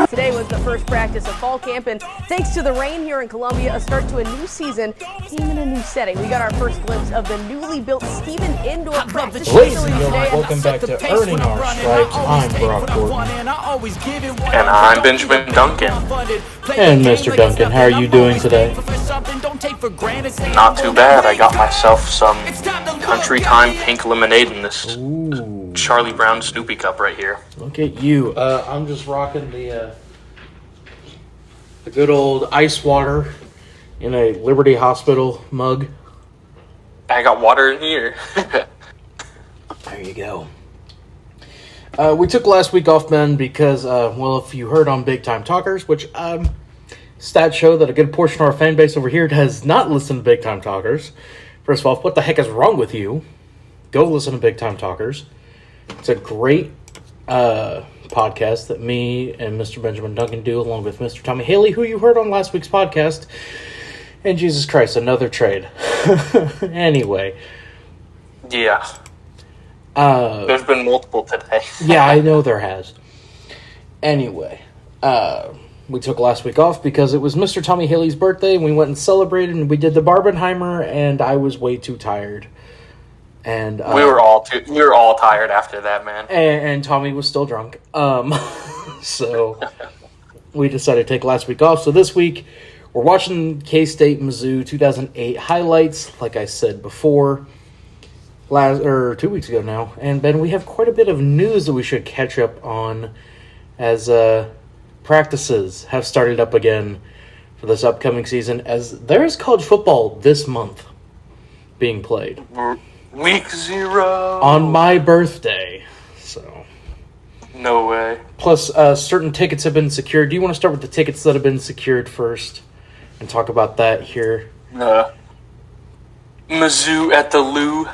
Today was the first practice of fall camp, and thanks to the rain here in Columbia, a start to a new season came in a new setting. We got our first glimpse of the newly built Stephen Indoor Practice Ladies and Facility gentlemen, today. welcome back to Earning Our Stripes. I'm Brock Gordon. And I'm Benjamin Duncan. And Mr. Duncan, how are you doing today? Not too bad. I got myself some Country Time pink lemonade in this Charlie Brown Snoopy cup right here. Look at you. I'm just rocking the good old ice water in a Liberty Hospital mug. I got water in here. There you go. We took last week off, Ben, because, if you heard on Big Time Talkers, which stats show that a good portion of our fan base over here has not listened to Big Time Talkers. First of all, what the heck is wrong with you? Go listen to Big Time Talkers. It's a great podcast that me and Mr. Benjamin Duncan do, along with Mr. Tommy Haley, who you heard on last week's podcast. And Jesus Christ, another trade. Anyway. Yeah. There's been multiple today. Yeah, I know there has. Anyway, we took last week off because it was Mr. Tommy Haley's birthday, and we went and celebrated, and we did the Barbenheimer, and I was way too tired. And we were all tired after that, man. And Tommy was still drunk. So we decided to take last week off. So this week we're watching K-State Mizzou 2008 highlights, like I said before, 2 weeks ago now. And Ben, we have quite a bit of news that we should catch up on as practices have started up again for this upcoming season, as there is college football this month being played. Week 0. On my birthday, so. No way. Plus, certain tickets have been secured. Do you want to start with the tickets that have been secured first and talk about that here? Mizzou at the Lou.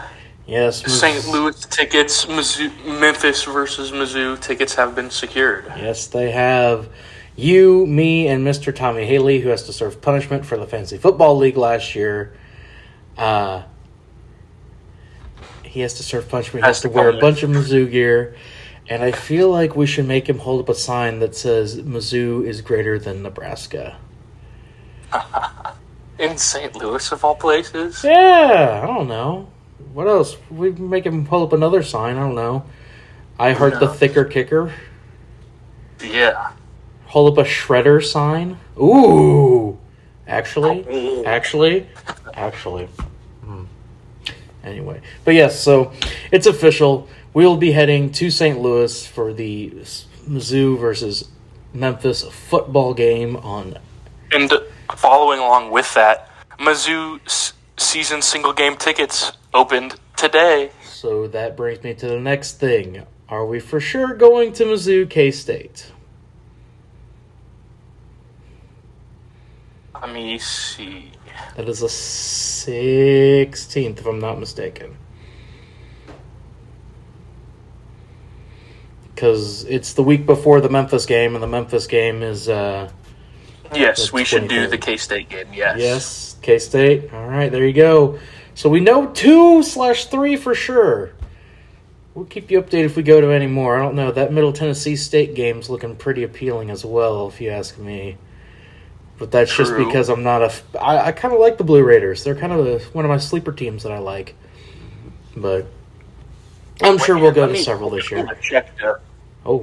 Yes. St. Louis tickets, Memphis versus Mizzou tickets have been secured. Yes, they have. You, me, and Mr. Tommy Haley, who has to serve punishment for the Fantasy Football League last year. He has to serve punishment. He has to wear a bunch of Mizzou gear. And I feel like we should make him hold up a sign that says Mizzou is greater than Nebraska. In St. Louis, of all places? Yeah, I don't know. What else? We make him pull up another sign. I don't know. I heart the thicker kicker. Yeah. Hold up a shredder sign. Ooh. Actually. Anyway. But yes, so it's official. We'll be heading to St. Louis for the Mizzou versus Memphis football game on. And following along with that, Mizzou season single game tickets opened today. So that brings me to the next thing. Are we for sure going to Mizzou K-State? Let me see. That is the 16th, if I'm not mistaken. Because it's the week before the Memphis game, and the Memphis game is... yes, we should do the K-State game, yes. Yes, K-State. All right, there you go. So we know 2/3 for sure. We'll keep you updated if we go to any more. I don't know. That Middle Tennessee State game's looking pretty appealing as well, if you ask me. But that's just because I'm not I kind of like the Blue Raiders. They're kind of one of my sleeper teams that I like. But I'm sure we'll go to several this year.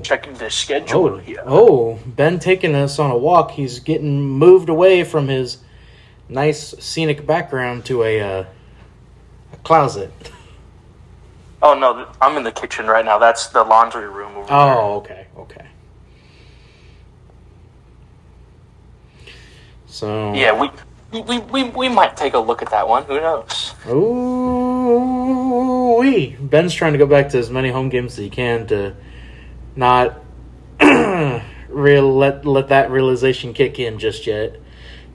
Checking the schedule here. Oh, Ben taking us on a walk. He's getting moved away from his nice scenic background to a closet. Oh, no, I'm in the kitchen right now. That's the laundry room over there. Oh, okay. So yeah, we might take a look at that one. Who knows? Ooh, Ben's trying to go back to as many home games as he can to not let that realization kick in just yet.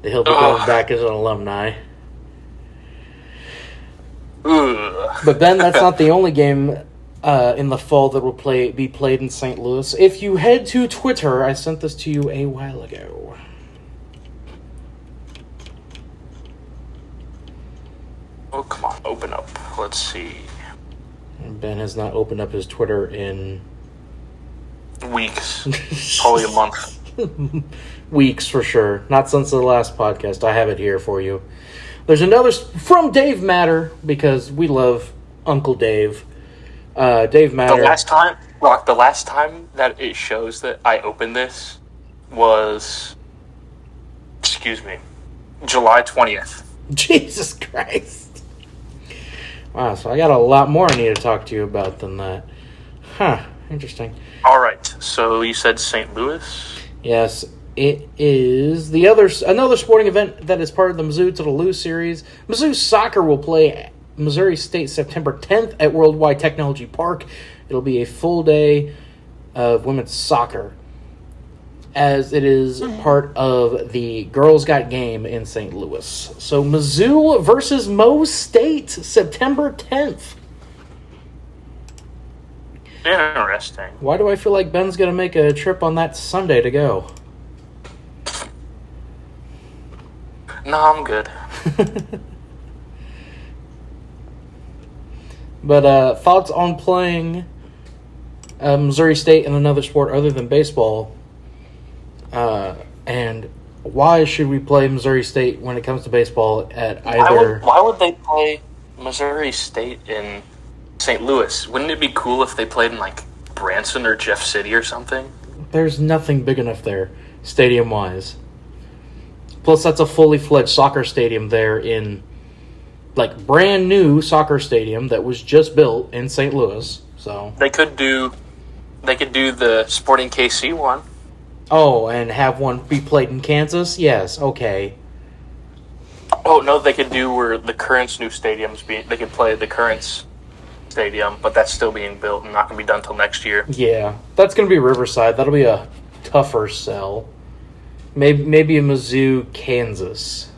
That he'll be going back as an alumni. But Ben, that's not the only game in the fall that will be played in St. Louis. If you head to Twitter, I sent this to you a while ago. Oh, come on, open up. Let's see. Ben has not opened up his Twitter in weeks, probably a month. Weeks for sure. Not since the last podcast. I have it here for you. There's another from Dave Matter, because we love Uncle Dave. Dave Matter. The last time that it shows that I opened this was, July 20th. Jesus Christ. Wow, so I got a lot more I need to talk to you about than that. Huh, interesting. All right, so you said St. Louis? Yes, it is another sporting event that is part of the Mizzou to the Lose series. Mizzou soccer will play Missouri State September 10th at Worldwide Technology Park. It'll be a full day of women's soccer, as it is part of the Girls Got Game in St. Louis. So Mizzou versus Mo State, September 10th. Interesting. Why do I feel like Ben's going to make a trip on that Sunday to go? No, I'm good. But thoughts on playing Missouri State in another sport other than baseball? And why should we play Missouri State when it comes to baseball at either... Why would they play Missouri State in St. Louis? Wouldn't it be cool if they played in, like, Branson or Jeff City or something? There's nothing big enough there, stadium-wise. Plus, that's a fully fledged soccer stadium there in, like, brand new soccer stadium that was just built in St. Louis. So They could do the Sporting KC one. Oh, and have one be played in Kansas? Yes, okay. Oh, no, they could do where the Currents' new stadium's they could play at the Currents stadium, but that's still being built and not going to be done until next year. Yeah, that's going to be Riverside. That'll be a tougher sell. Maybe a Mizzou, Kansas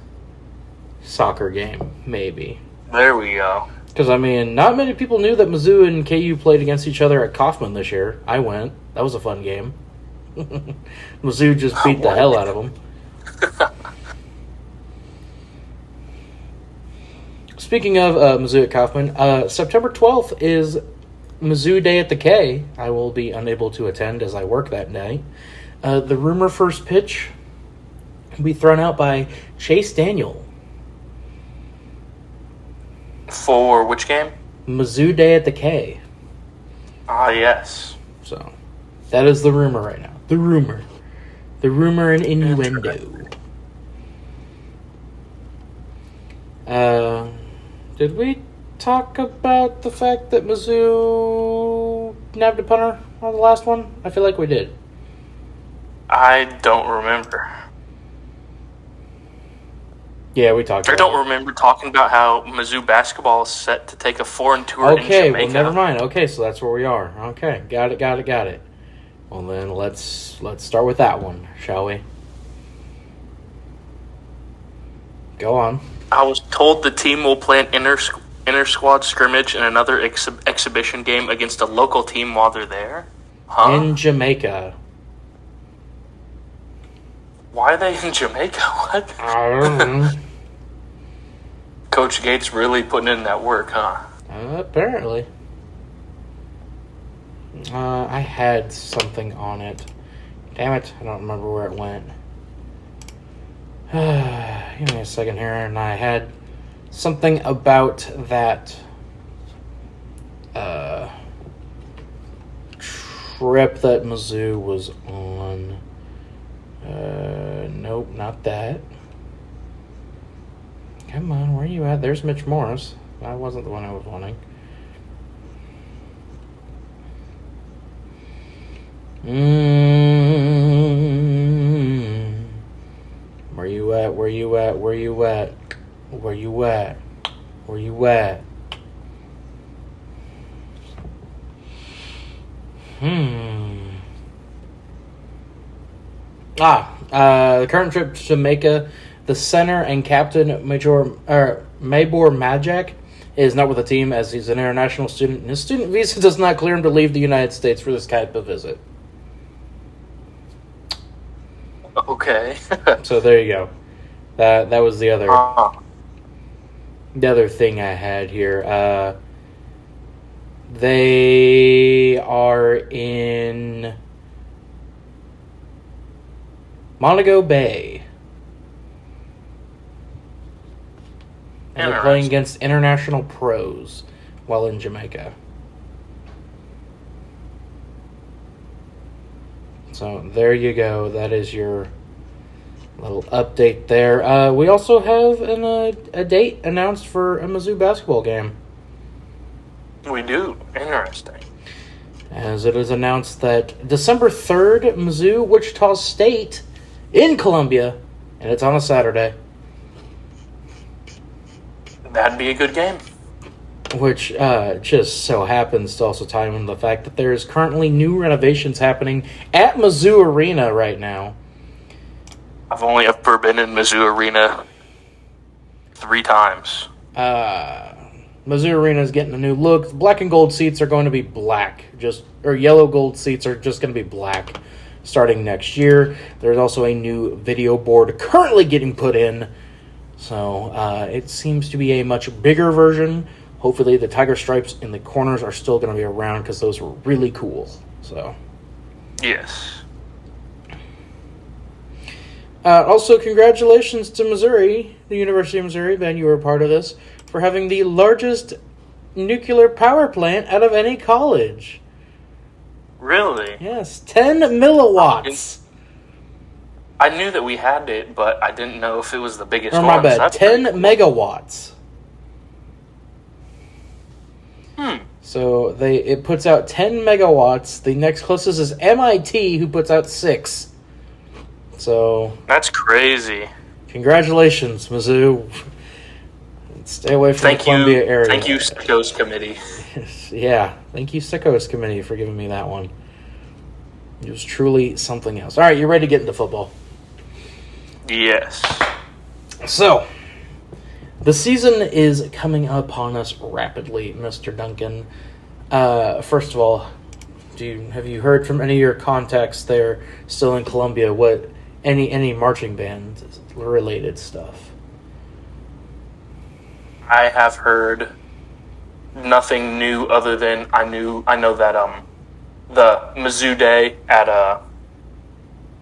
soccer game, maybe. There we go. Because, I mean, not many people knew that Mizzou and KU played against each other at Kaufman this year. I went. That was a fun game. Mizzou just beat the hell out of them. Speaking of Mizzou at Kaufman, September 12th is Mizzou Day at the K. I will be unable to attend as I work that night. The rumor first pitch will be thrown out by Chase Daniel. For which game? Mizzou Day at the K. Ah, yes. So, that is the rumor right now. The rumor. The rumor and innuendo. Did we talk about the fact that Mizzou nabbed a punter on the last one? I feel like we did. I don't remember. Yeah, we talked about I don't remember talking about how Mizzou basketball is set to take a foreign tour in Okay, Jamaica. well, never mind. Okay, so that's where we are. Okay, got it. Well, then let's start with that one, shall we? Go on. I was told the team will play an inter-squad scrimmage and another exhibition game against a local team while they're there. Huh? In Jamaica. Why are they in Jamaica? What? I don't know. Coach Gates really putting in that work, huh? Apparently. I had something on it. Damn it, I don't remember where it went. Give me a second here, and I had something about that trip that Mizzou was on. Nope, not that. Come on, where are you at? There's Mitch Morris. That wasn't the one I was wanting. Where you at? Where you at? Where you at? Where you at? Where you at? The current trip to Jamaica, the center and captain Mabor Majak is not with the team as he's an international student, and his student visa does not clear him to leave the United States for this type of visit. Okay. So there you go. That was the other thing I had here. They are in Monaco Bay. And they're playing against international pros while in Jamaica. So there you go. That is your little update there. We also have a date announced for a Mizzou basketball game. We do. Interesting. As it is announced that December 3rd, Mizzou, Wichita State in Columbia, and it's on a Saturday. That'd be a good game. Which just so happens to also tie in the fact that there is currently new renovations happening at Mizzou Arena right now. I've only ever been in Mizzou Arena 3 times. Mizzou Arena is getting a new look. Black and gold seats are going to be black. Yellow gold seats are just going to be black starting next year. There's also a new video board currently getting put in. So it seems to be a much bigger version. Hopefully the tiger stripes in the corners are still going to be around because those were really cool. So yes. Also, congratulations to Missouri, the University of Missouri, Ben, you were a part of this, for having the largest nuclear power plant out of any college. Really? Yes, 10 milliwatts. I knew that we had it, but I didn't know if it was the biggest one. one. My bad, That's 10 cool. megawatts. So it puts out 10 megawatts. The next closest is MIT, who puts out 6. So that's crazy. Congratulations, Mizzou. Stay away from the Columbia area. Thank you, Sickos Committee. Yeah, thank you, Sickos Committee, for giving me that one. It was truly something else. All right, you ready to get into football? Yes. So, the season is coming upon us rapidly, Mr. Duncan. First of all, have you heard from any of your contacts there still in Columbia what any marching band related stuff? I have heard nothing new other than I know that the Mizzou Day at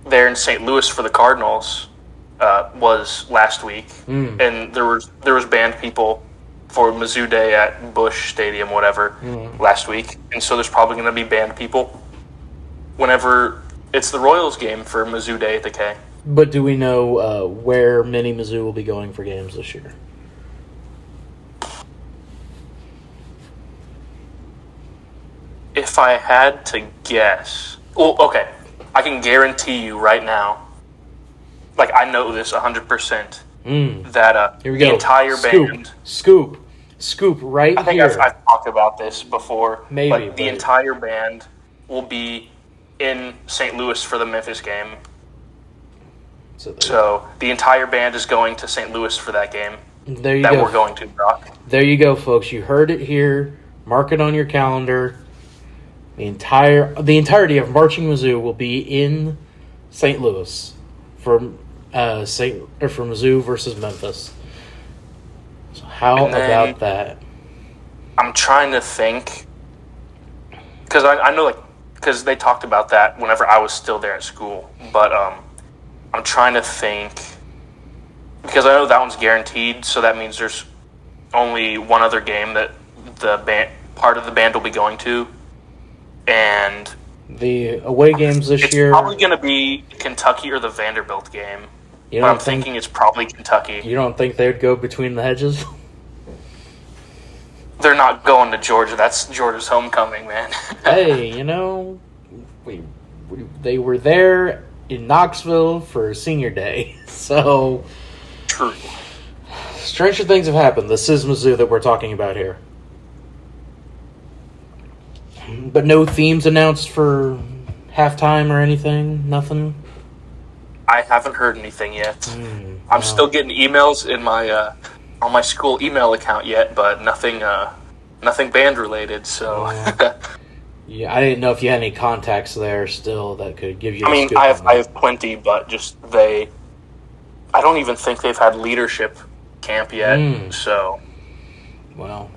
there in St. Louis for the Cardinals was last week, and there was band people for Mizzou Day at Busch Stadium, whatever, last week, and so there's probably going to be band people whenever it's the Royals game for Mizzou Day at the K. But do we know where many Mizzou will be going for games this year? If I had to guess, well, okay, I can guarantee you right now, like I know this 100%, that Here we the go. entire band... Scoop right I think here. I've talked about this before. Maybe. But the entire band will be in St. Louis for the Memphis game. So the entire band is going to St. Louis for that game. There you go. That we're going to, Brock. There you go, folks. You heard it here. Mark it on your calendar. The entirety of Marching Mizzou will be in St. Louis for Mizzou versus Memphis. So how about that? I'm trying to think, because I know, because they talked about that whenever I was still there at school. But I'm trying to think, because I know that one's guaranteed. So that means there's only one other game that part of the band will be going to. And the away games this year... It's probably going to be Kentucky or the Vanderbilt game. But I'm thinking it's probably Kentucky. You don't think they would go between the hedges? They're not going to Georgia. That's Georgia's homecoming, man. Hey, they were there in Knoxville for senior day. So... True. Stranger things have happened. This is Mizzou that we're talking about here. But no themes announced for halftime or anything? Nothing? I haven't heard anything yet. I'm still getting emails in my on my school email account yet, but nothing band related. So yeah, I didn't know if you had any contacts there still that could give you. I have plenty, but just I don't even think they've had leadership camp yet. So well.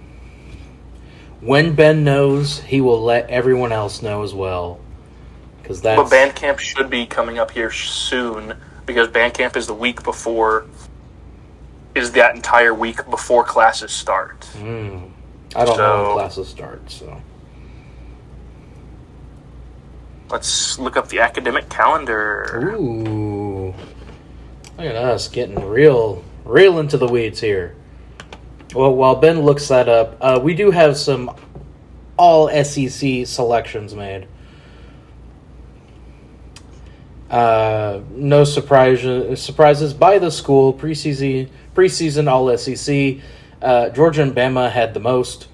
When Ben knows, he will let everyone else know as well. But band camp should be coming up here soon. because band camp is that entire week before classes start. I don't know when classes start, so. Let's look up the academic calendar. Ooh. Look at us getting real into the weeds here. Well, while Ben looks that up, we do have some all SEC selections made. No surprises by the school. Preseason all SEC. Georgia and Bama had the most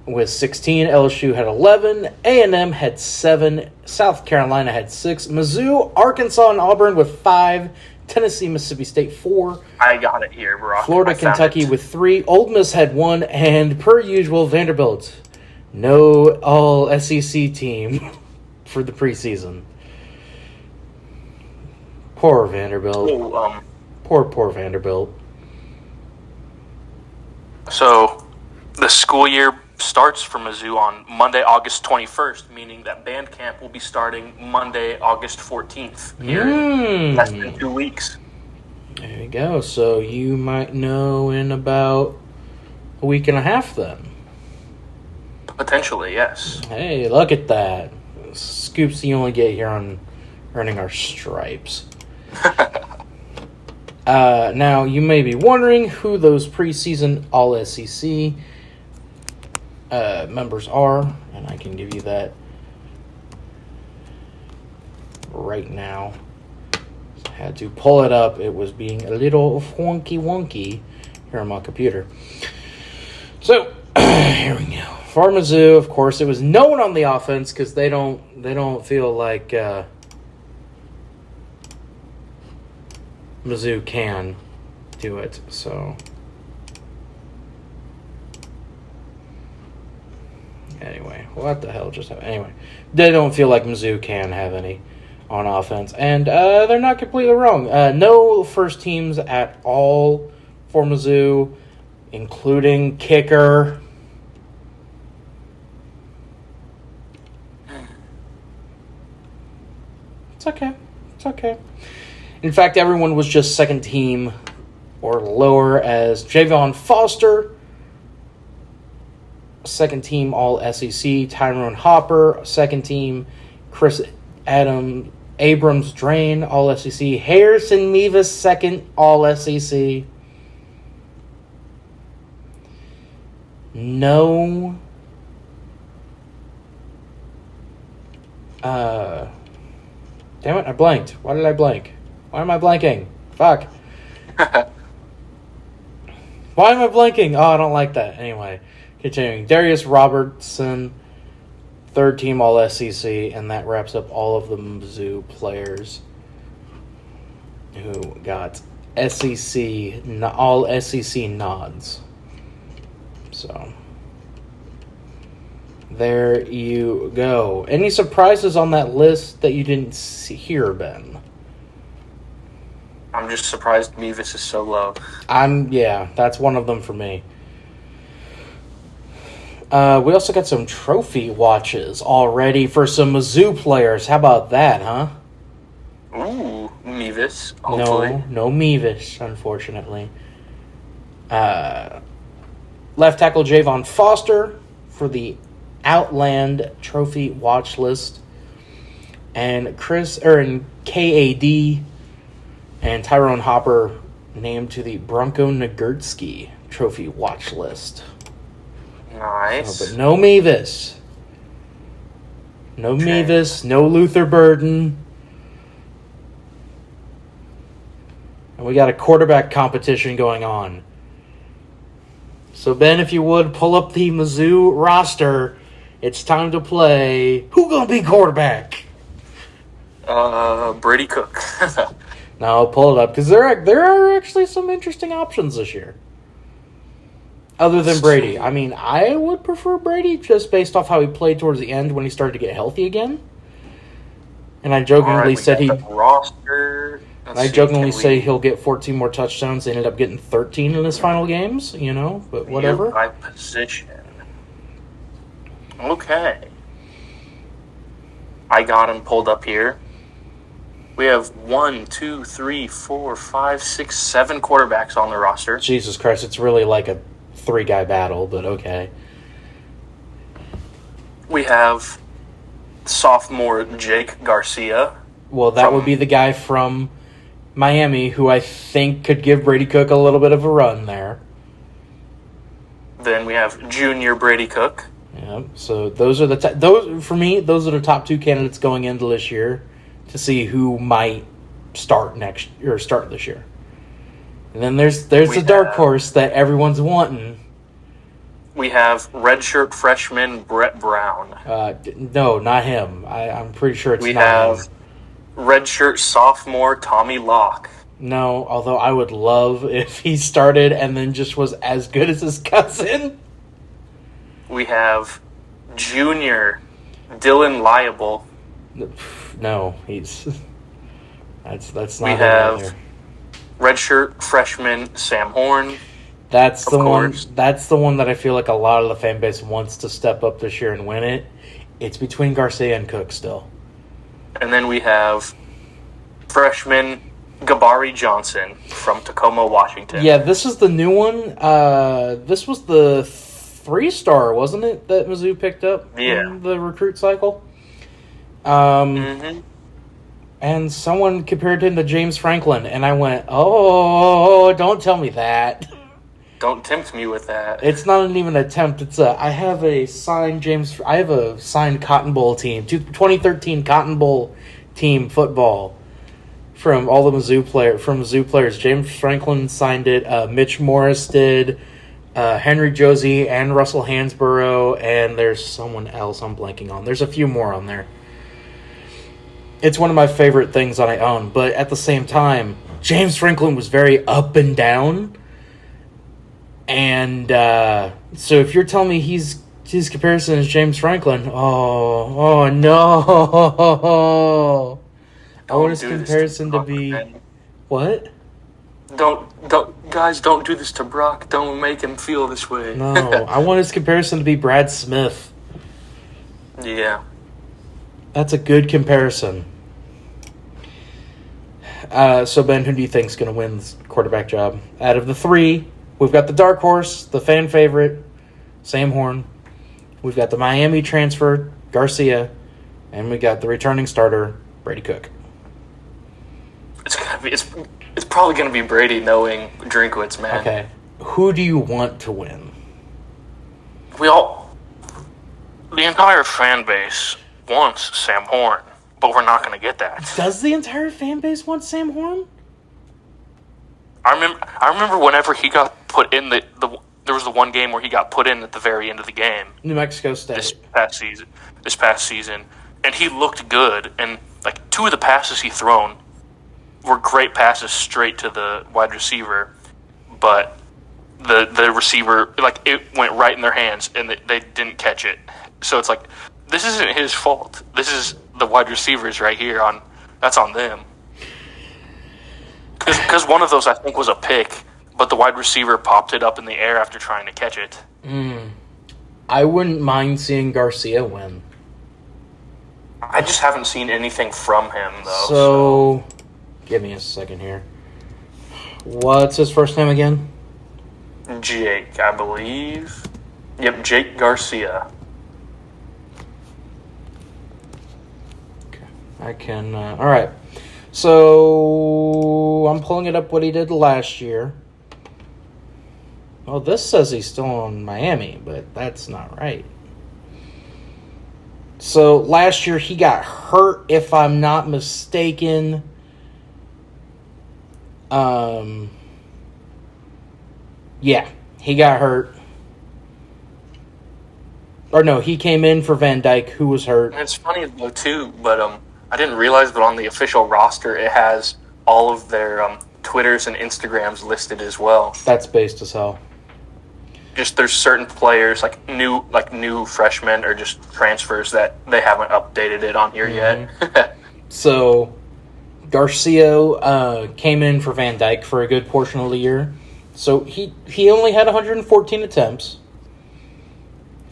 with 16. LSU had 11. A&M had 7. South Carolina had 6. Mizzou, Arkansas, and Auburn with 5. Tennessee, Mississippi State 4. I got it here, bro. Florida, Kentucky with 3. Ole Miss had 1, and per usual, Vanderbilt. No all SEC team for the preseason. Poor Vanderbilt. Oh, Poor Vanderbilt. So, the school year starts for Mizzou on Monday, August 21st, meaning that band camp will be starting Monday, August 14th. Here in less than 2 weeks. There you go. So you might know in about a week and a half then. Potentially, yes. Hey, look at that. Scoops you only get here on earning our stripes. Now, you may be wondering who those preseason All-SEC members are, and I can give you that right now. I had to pull it up. It was being a little wonky here on my computer. So, here we go. For Mizzou, of course, it was no one on the offense because they don't feel like Mizzou can do it. So anyway, what the hell just happened? Anyway, they don't feel like Mizzou can have any on offense, and they're not completely wrong. No first teams at all for Mizzou, including kicker. It's okay. In fact, everyone was just second team or lower, as Javon Foster, second team All-SEC, Tyrone Hopper, second team, Chris Abrams Drain, All-SEC, Harrison Mevis, second All-SEC. No. Damn it, I blanked. Why did I blank? Why am I blanking? Fuck. Why am I blanking? Oh, I don't like that. Anyway, continuing. Darius Robertson, third team All-SEC, and that wraps up all of the Mizzou players who got All-SEC nods. So, there you go. Any surprises on that list that you didn't hear, Ben? I'm just surprised Mevis is so low. Yeah, that's one of them for me. We also got some trophy watches already for some Mizzou players. How about that, huh? Ooh, Mevis, hopefully. No Mevis, unfortunately. Left tackle Javon Foster for the Outland Trophy watch list. And KAD and Tyrone Hopper named to the Bronco Nagurski Trophy watch list. Nice. But no Mevis. No Mevis, no Luther Burden. And we got a quarterback competition going on. So, Ben, if you would, pull up the Mizzou roster. It's time to play Who Gonna Be Quarterback? Brady Cook. Now, I'll pull it up, because there are actually some interesting options this year. Other than Brady. I mean, I would prefer Brady just based off how he played towards the end when he started to get healthy again. And I jokingly said say he'll get 14 more touchdowns. They ended up getting 13 in his final games, but whatever. By position. Okay. I got him pulled up here. We have 1, 2, 3, 4, 5, 6, 7 quarterbacks on the roster. Jesus Christ, it's really like a 3-guy battle, but okay. We have sophomore Jake Garcia. Well, that would be the guy from Miami who I think could give Brady Cook a little bit of a run there. Then we have junior Brady Cook. Yeah, so those are those are the top 2 candidates going into this year to see who might start this year. And then there's the dark horse that everyone's wanting. We have redshirt freshman Brett Brown. No, not him. I'm pretty sure it's not him. We have redshirt sophomore Tommy Locke. No, although I would love if he started and then just was as good as his cousin. We have junior Dylan Liable. No, he's that's not. We have redshirt freshman Sam Horn. That's the one. That's the one that I feel like a lot of the fan base wants to step up this year and win it. It's between Garcia and Cook still. And then we have freshman Gabari Johnson from Tacoma, Washington. Yeah, this is the new one. This was the 3-star, wasn't it, that Mizzou picked up in the recruit cycle? And someone compared him to James Franklin, and I went, oh, don't tell me that. Don't tempt me with that. It's not even an attempt. I have a signed Cotton Bowl team, 2013 Cotton Bowl team football from all the Mizzou players. James Franklin signed it. Mitch Morris did. Henry Josie and Russell Hansborough, and there's someone else I'm blanking on. There's a few more on there. It's one of my favorite things that I own, but at the same time, James Franklin was very up and down. And so if you're telling me his comparison is James Franklin, oh no! I want his comparison to be what? Guys, don't do this to Brock. Don't make him feel this way. No, I want his comparison to be Brad Smith. Yeah, that's a good comparison. So Ben, who do you think is going to win this quarterback job out of the 3? We've got the dark horse, the fan favorite, Sam Horn. We've got the Miami transfer, Garcia, and we got the returning starter, Brady Cook. It's probably gonna be Brady, knowing Drinkwitz, man. Okay, who do you want to win? The entire fan base wants Sam Horn, but we're not gonna get that. Does the entire fan base want Sam Horn? I remember whenever he got put in there was the one game where he got put in at the very end of the game. New Mexico State. This past season. And he looked good, and like 2 of the passes he thrown were great passes straight to the wide receiver, but the receiver, like, it went right in their hands and they didn't catch it. So it's like, this isn't his fault. This is the wide receivers right here, that's on them. Because one of those, I think, was a pick, but the wide receiver popped it up in the air after trying to catch it. I wouldn't mind seeing Garcia win. I just haven't seen anything from him, though. So, give me a second here. What's his first name again? Jake, I believe. Yep, Jake Garcia. Okay, I can... all right. So, I'm pulling it up what he did last year. Well, this says he's still in Miami, but that's not right. So, last year he got hurt, if I'm not mistaken. Yeah, he got hurt. Or no, he came in for Van Dyke, who was hurt. And it's funny, though, too, but I didn't realize, but on the official roster, it has all of their Twitters and Instagrams listed as well. That's based as hell. Just there's certain players, like new freshmen or just transfers, that they haven't updated it on here yet. So, Garcia came in for Van Dyke for a good portion of the year. So he only had 114 attempts,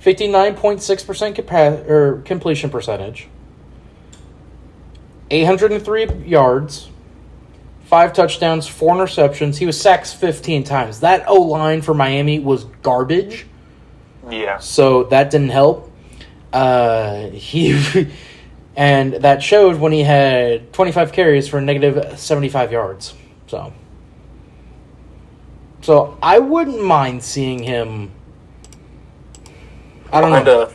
59.6% completion percentage. 803 yards, 5 touchdowns, 4 interceptions. He was sacked 15 times. That O-line for Miami was garbage. Yeah. So that didn't help. And that showed when he had 25 carries for negative 75 yards. So I wouldn't mind seeing him. I don't Behind know. a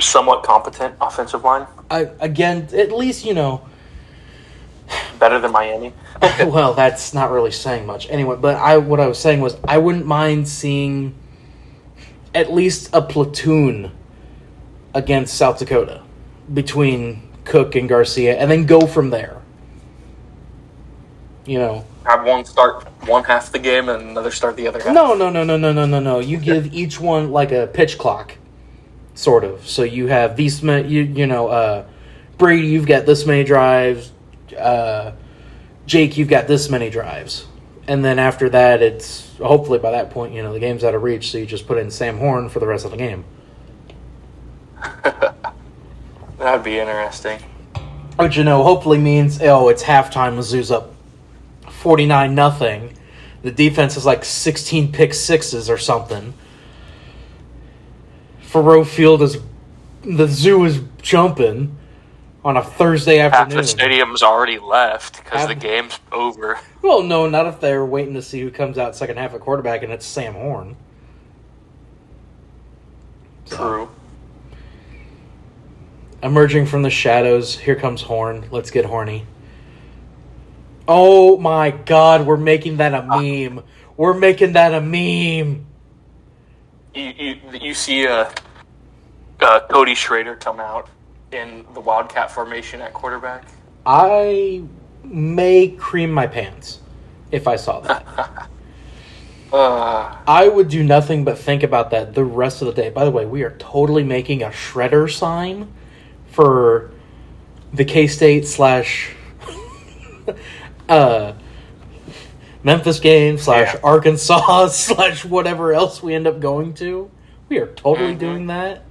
somewhat competent offensive line. Again, at least, Better than Miami. well, that's not really saying much. Anyway, but what I was saying was I wouldn't mind seeing at least a platoon against South Dakota between Cook and Garcia, and then go from there. Have one start one half the game and another start the other half. No. You give each one like a pitch clock, sort of. So you have these, Brady, you've got this many drives. Jake, you've got this many drives. And then after that, it's hopefully by that point, the game's out of reach, so you just put in Sam Horn for the rest of the game. That'd be interesting. Which, hopefully means, it's halftime, Mizzou's up 49-0. The defense is like 16 pick sixes or something. Faroe Field the zoo is jumping on a Thursday afternoon. Half the stadium's already left because the game's over. Well, no, not if they're waiting to see who comes out second half at quarterback, and it's Sam Horn. True. Emerging from the shadows, here comes Horn. Let's get horny. Oh my God, we're making that a meme. We're making that a meme. You see Cody Schrader come out in the Wildcat formation at quarterback? I may cream my pants if I saw that. I would do nothing but think about that the rest of the day. By the way, we are totally making a shredder sign for the K-State / Memphis game / Arkansas / whatever else we end up going to. We are totally doing that.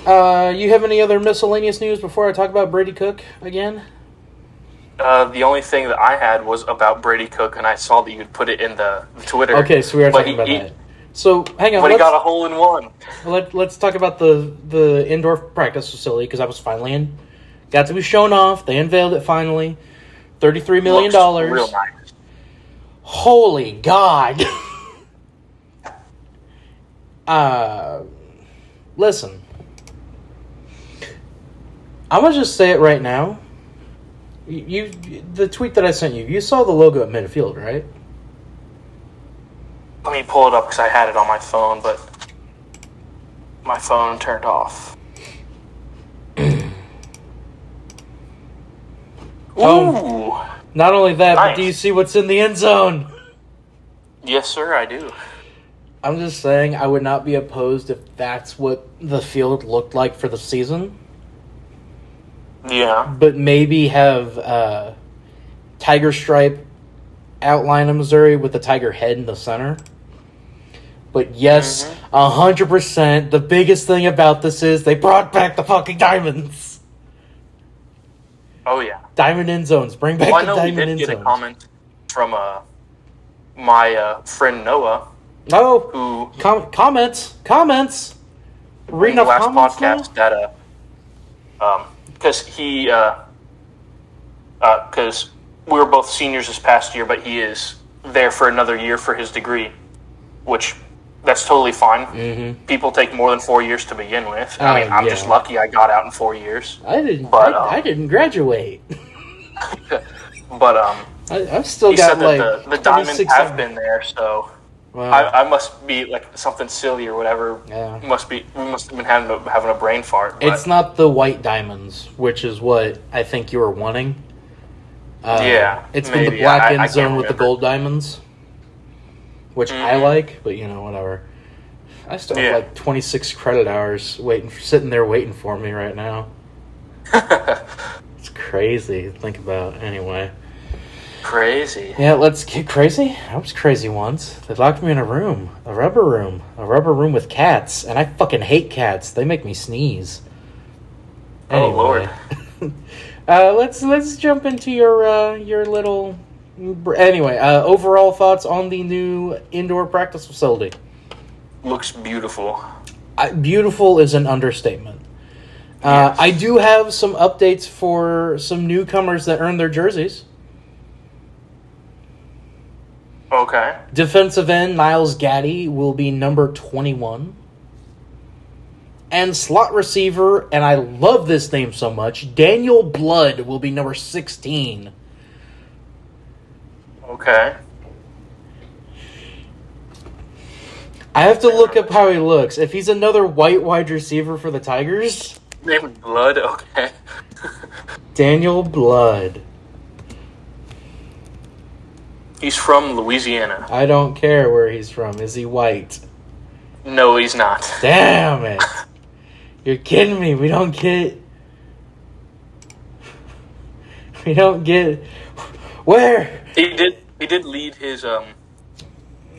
You have any other miscellaneous news before I talk about Brady Cook again? The only thing that I had was about Brady Cook, and I saw that you'd put it in the Twitter. Okay, so we are talking about that. So, hang on. But he got a hole in one. Let's talk about the indoor practice facility, because I was finally in. Got to be shown off. They unveiled it finally. $33 million. Looks real nice. Holy God. Listen. I'm going to just say it right now. The tweet that I sent you saw the logo at midfield, right? Let me pull it up because I had it on my phone, but my phone turned off. Ooh. Not only that, Nice. but do you see what's in the end zone? Yes, sir, I do. I'm just saying I would not be opposed if that's what the field looked like for the season. Yeah. But maybe have tiger stripe outline of Missouri with the tiger head in the center. But yes, 100%. The biggest thing about this is they brought back the fucking diamonds. Oh, yeah. Diamond end zones. Bring back Well, I the know we diamond did end get zones. a comment from my friend Noah, Oh, who comments. Read in the enough last comments podcast now? that because we were both seniors this past year, but he is there for another year for his degree, which that's totally fine. Mm-hmm. People take more than 4 years to begin with. I mean, I'm just lucky I got out in 4 years. I didn't. But, I didn't graduate. But I've still he got said that the diamonds 26 have been there, so Wow. I must be like something silly or whatever. Yeah. We must have been having a brain fart. But It's not the white diamonds, which is what I think you were wanting. Yeah, it's been the maybe. black I end can't zone with the remember. gold diamonds, which I like, but whatever. I still have like 26 credit hours sitting there waiting for me right now. It's crazy to think about. Anyway. Crazy. Yeah, let's get crazy. I was crazy once. They locked me in a room, a rubber room with cats, and I fucking hate cats. They make me sneeze. Oh, Lord. Let's jump into your little. Anyway, overall thoughts on the new indoor practice facility. Looks beautiful. Beautiful is an understatement. Yes. I do have some updates for some newcomers that earned their jerseys. Okay. Defensive end Niles Gaddy will be number 21. And slot receiver, and I love this name so much, Daniel Blood will be number 16. Okay. I have to look up how he looks. If he's another white wide receiver for the Tigers. Name Blood? Okay. Daniel Blood. He's from Louisiana. I don't care where he's from. Is he white? No, he's not. Damn it. You're kidding me. We don't get... Where? He did lead his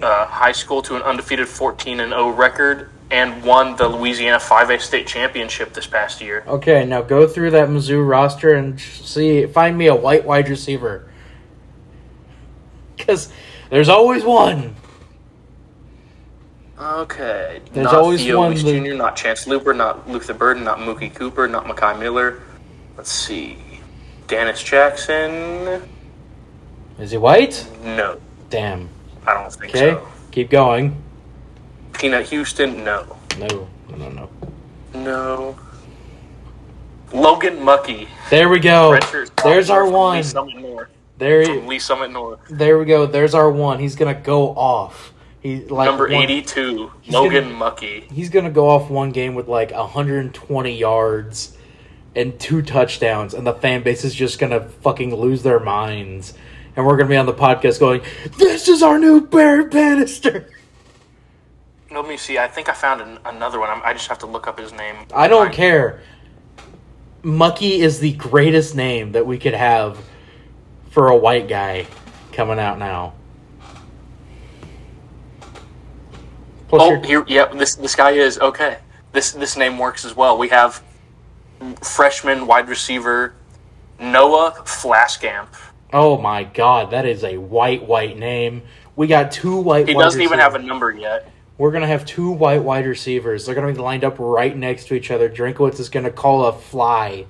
high school to an undefeated 14-0 record and won the Louisiana 5A state championship this past year. Okay, now go through that Mizzou roster and find me a white wide receiver. Because there's always one. Okay. There's not always Theo one Weiss that- Jr., not Chance Looper, not Luther Burden, not Mookie Cooper, not Makai Miller. Let's see. Dennis Jackson. Is he white? No. Damn. I don't think Okay, so. keep going. Peanut Houston, no. No. No. Logan Muckey. There we go. Redshirt There's our from one. Lee Summit North. There From Lee Summit North. we go. There's our one. He's going to go off. Number 82, Logan Muckey. He's going to go off one game with like 120 yards and 2 touchdowns, and the fan base is just going to fucking lose their minds. And we're going to be on the podcast going, "This is our new Barry Bannister." Let me see. I think I found another one. I just have to look up his name. I don't care. Mucky is the greatest name that we could have for a white guy coming out now. Plus This guy is okay. This name works as well. We have freshman wide receiver Noah Flaskamp. Oh my God, that is a white name. We got 2 white. He doesn't even have a number yet. We're gonna have 2 white wide receivers. They're gonna be lined up right next to each other. Drinkwitz is gonna call a fly.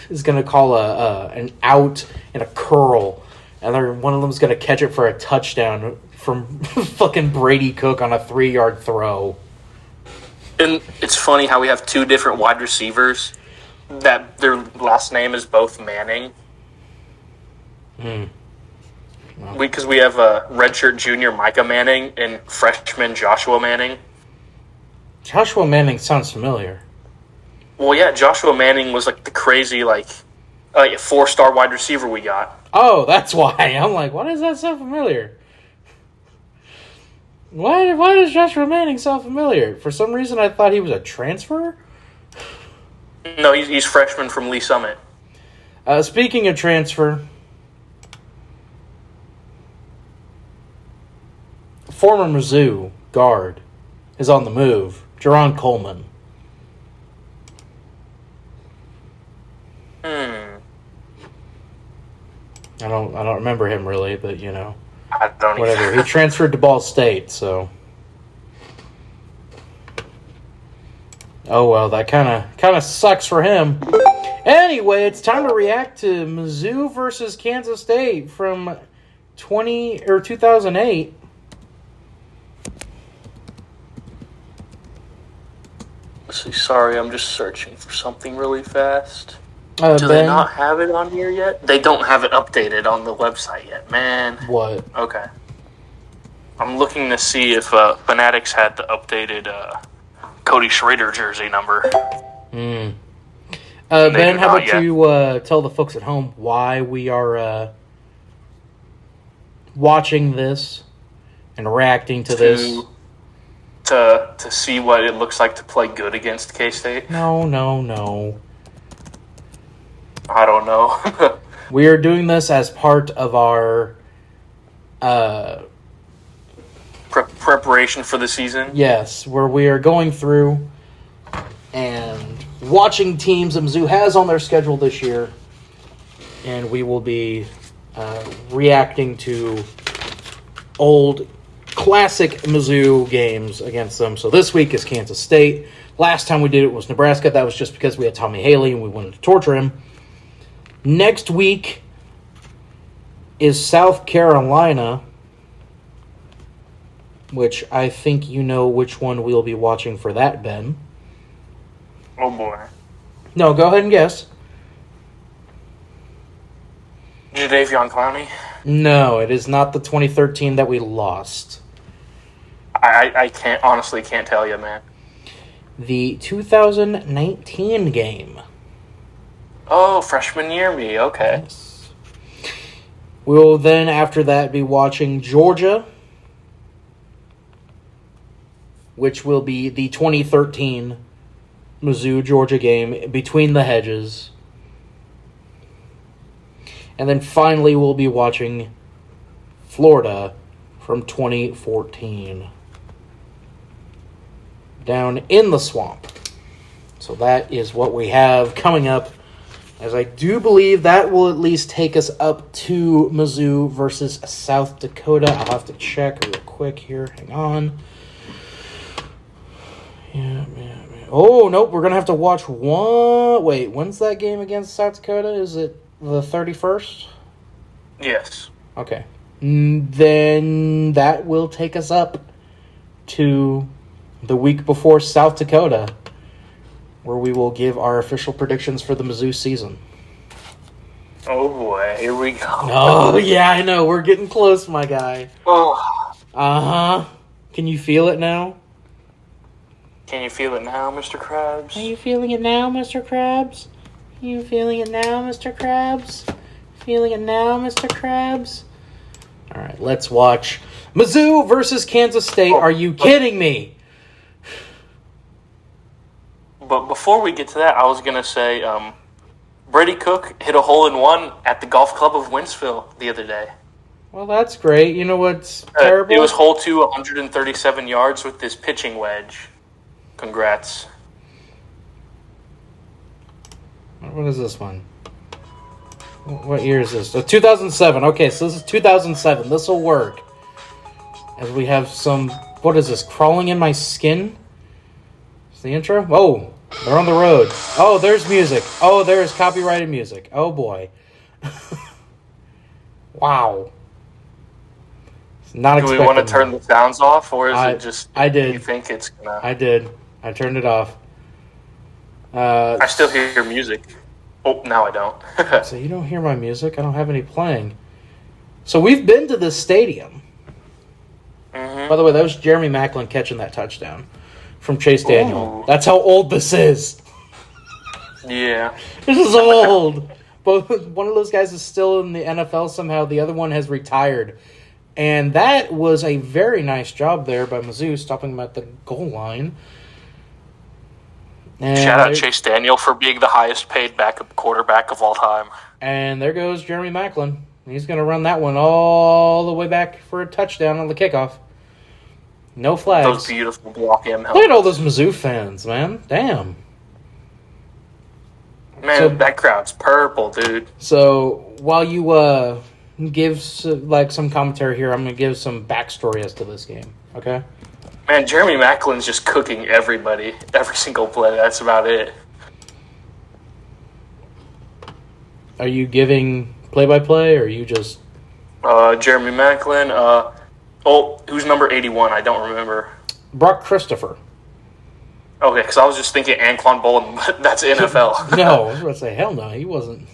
Is gonna call an out and a curl, and one of them's gonna catch it for a touchdown from fucking Brady Cook on a 3-yard throw. And it's funny how we have 2 different wide receivers that their last name is both Manning. Because we have a redshirt junior Micah Manning and freshman Joshua Manning. Joshua Manning sounds familiar. Well, yeah, Joshua Manning was like the crazy, like 4-star wide receiver we got. Oh, that's why. I'm like, why does that sound familiar? Why does Joshua Manning sound familiar? For some reason, I thought he was a transfer. No, he's freshman from Lee Summit. Speaking of transfer, former Mizzou guard is on the move. Jerron Coleman. I don't remember him really, but you know, I don't whatever. either. He transferred to Ball State, so. Oh well, that kind of sucks for him. Anyway, it's time to react to Mizzou versus Kansas State from 2008. Let's see, sorry, I'm just searching for something really fast. Do Ben, they not have it on here yet? They don't have it updated on the website yet, man. What? Okay. I'm looking to see if Fanatics had the updated Cody Schrader jersey number. Ben, do how not about yet. you tell the folks at home why we are watching this and reacting to this? To see what it looks like to play good against K-State? No. I don't know. We are doing this as part of our Preparation for the season? yes, where we are going through and watching teams that Mizzou has on their schedule this year, and we will be reacting to old classic Mizzou games against them. So this week is Kansas State. Last time we did it was Nebraska. That was just because we had Tommy Haley and we wanted to torture him. Next week is South Carolina, which I think you know which one we'll be watching for that, Ben. Oh, boy. No, go ahead and guess. Jadeveon Clowney? No, it is not the 2013 that we lost. I honestly can't tell you, man. The 2019 game. Oh, freshman year me. Okay. Yes. We will then, after that, be watching Georgia, which will be the 2013 Mizzou-Georgia game, Between the Hedges. And then finally, we'll be watching Florida from 2014. Down in the swamp. So that is what we have coming up. As I do believe that will at least take us up to Mizzou versus South Dakota. I'll have to check real quick here. Hang on. Yeah. Oh, nope. We're going to have to watch one. Wait, when's that game against South Dakota? Is it the 31st? Yes. Okay. Then that will take us up to the week before South Dakota, where we will give our official predictions for the Mizzou season. Oh, boy. Here we go. Oh, yeah, I know. We're getting close, my guy. Oh. Uh-huh. Can you feel it now? Can you feel it now, Mr. Krabs? Are you feeling it now, Mr. Krabs? Are you feeling it now, Mr. Krabs? Feeling it now, Mr. Krabs? All right, let's watch Mizzou versus Kansas State. Are you kidding me? But before we get to that, I was going to say Brady Cook hit a hole-in-one at the Golf Club of Winsville the other day. Well, that's great. You know what's terrible? It was hole 2, 137 yards with this pitching wedge. Congrats. What is this one? What year is this? 2007. Okay, so this is 2007. This will work. As we have some... What is this? Crawling in My Skin? Is the intro? Oh, they're on the road. Oh, there's music. Oh, there's copyrighted music. Oh, boy. Wow. Not Do we want to turn the sounds off, or is it just... I did. You think it's going to... I did. I turned it off. I still hear music. Oh, now I don't. So you don't hear my music? I don't have any playing. So we've been to this stadium. Mm-hmm. By the way, that was Jeremy Maclin catching that touchdown from Chase Daniel. Ooh. That's how old this is. Yeah. This is old. But one of those guys is still in the NFL somehow. The other one has retired. And that was a very nice job there by Mizzou, stopping him at the goal line. And Shout out Chase Daniel for being the highest paid backup quarterback of all time. And there goes Jeremy Maclin. He's going to run that one all the way back for a touchdown on the kickoff. No flags. Those beautiful block M helmets. Look at all those Mizzou fans, man. Damn. Man, So- that crowd's purple, dude. So while you give some commentary here, I'm going to give some backstory as to this game. Okay? Man, Jeremy Maclin's just cooking everybody. Every single play. That's about it. Are you giving play-by-play, or are you just... Jeremy Maclin. Who's number 81? I don't remember. Brock Christopher. Okay, because I was just thinking Anquan Bolden, but that's NFL. No, I was going to say, hell no, he wasn't.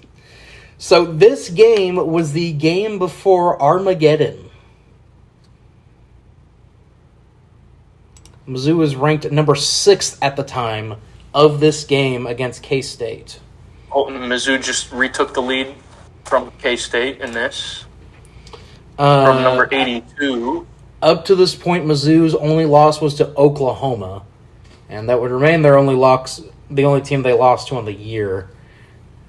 So this game was the game before Armageddon. Mizzou was ranked number 6 at the time of this game against K-State. Mizzou just retook the lead from K-State in this. From number 82. Up to this point, Mizzou's only loss was to Oklahoma. And that would remain their only loss, the only team they lost to on the year.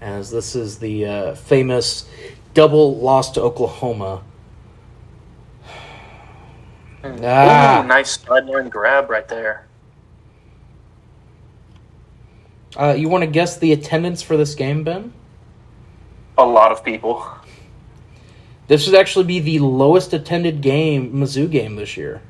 As this is the famous double loss to Oklahoma. Ooh, nice sideline grab right there. You want to guess the attendance for this game, Ben? A lot of people. This would actually be the lowest attended Mizzou game this year.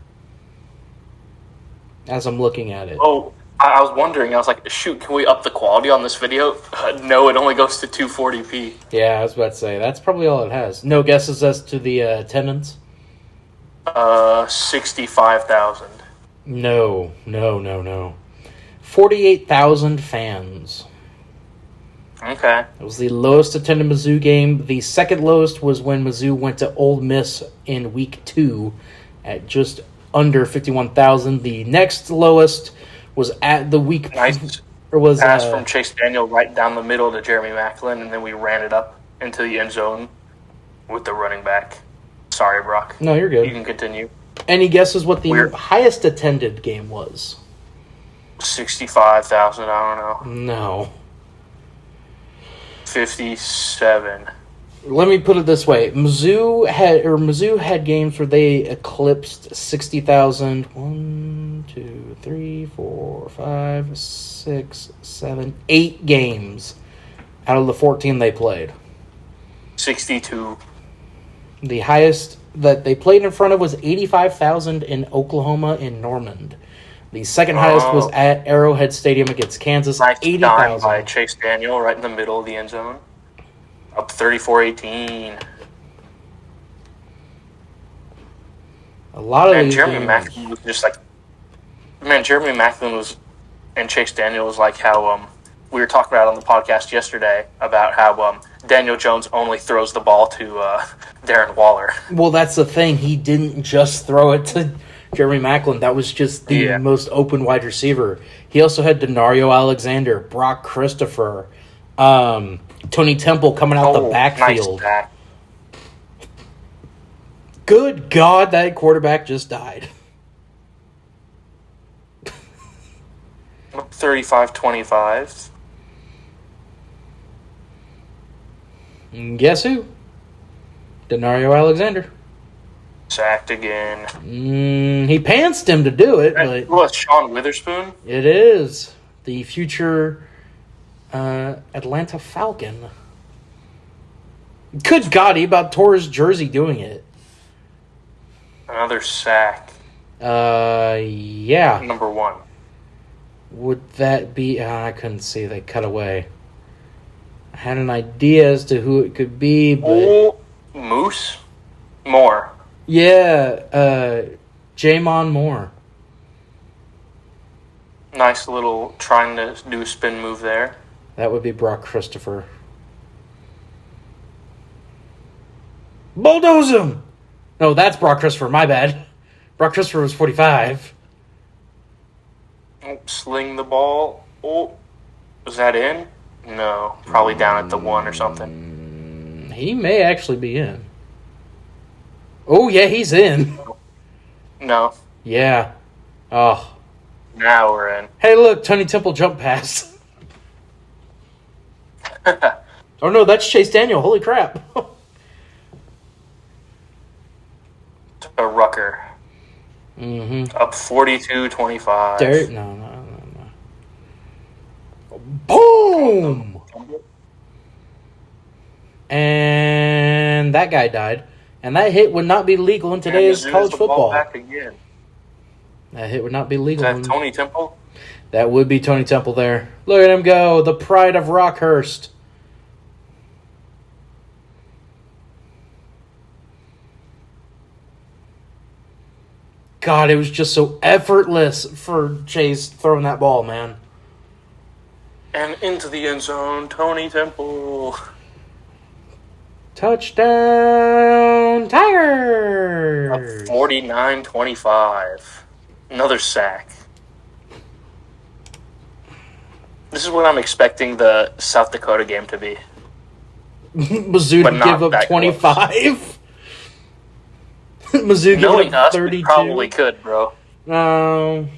As I'm looking at it. Oh, I was wondering. I was like, shoot, can we up the quality on this video? No, it only goes to 240p. Yeah, I was about to say, that's probably all it has. No guesses as to the attendance? 65,000. No. 48,000 fans. Okay. It was the lowest attended Mizzou game. The second lowest was when Mizzou went to Ole Miss in week 2 at just under 51,000. The next lowest was at the week... Nice was pass from Chase Daniel right down the middle to Jeremy Macklin, and then we ran it up into the end zone with the running back. Sorry, Brock. No, you're good. You can continue. Any guesses what the highest attended game was? 65,000, I don't know. No. 57. Let me put it this way. Mizzou had games where they eclipsed 60,000. 1, 2, 3, 4, 5, 6, 7, 8 games out of the 14 they played. 62. The highest that they played in front of was 85,000 in Oklahoma in Normand. The second highest was at Arrowhead Stadium against Kansas, nice 80,000. By Chase Daniel right in the middle of the end zone. Up 34-18. A lot of these Jeremy games. Macklin was just like... Man, Jeremy Macklin was... And Chase Daniel was like how... we were talking about on the podcast yesterday about how Daniel Jones only throws the ball to Darren Waller. Well, that's the thing. He didn't just throw it to Jeremy Macklin. That was just the most open wide receiver. He also had Denario Alexander, Brock Christopher, Tony Temple coming out the backfield. Nice back. Good God, that quarterback just died. 35-25. Guess who? Denario Alexander. Sacked again. He pantsed him to do it, but What, Sean Witherspoon? it is the future Atlanta Falcon. Good God, he about tore his jersey doing it. Another sack. Yeah. Number 1. Would that be... I couldn't see. They cut away. I had an idea as to who it could be, but... Moose? Moore. Yeah, Jamon Moore. Nice little trying to do a spin move there. That would be Brock Christopher. Bulldoze him! No, that's Brock Christopher. My bad. Brock Christopher was 45. Oh, sling the ball. Oh, was that in? No, probably down at the 1 or something. He may actually be in. Oh, yeah, he's in. No. Yeah. Oh. Now we're in. Hey, look, Tony Temple jump pass. Oh, no, that's Chase Daniel. Holy crap. To Rucker. Mm-hmm. Up 42-25. No. Boom! And that guy died. And that hit would not be legal in today's college football. Back again. That hit would not be legal. Is that Tony Temple? That would be Tony Temple there. Look at him go. The pride of Rockhurst. God, it was just so effortless for Chase throwing that ball, man. And into the end zone, Tony Temple. Touchdown, Tigers! Up 49-25. Another sack. This is what I'm expecting the South Dakota game to be. Mizzou But to not give up that 25? Mizzou Knowing giving up us, 32? we probably could, bro. No.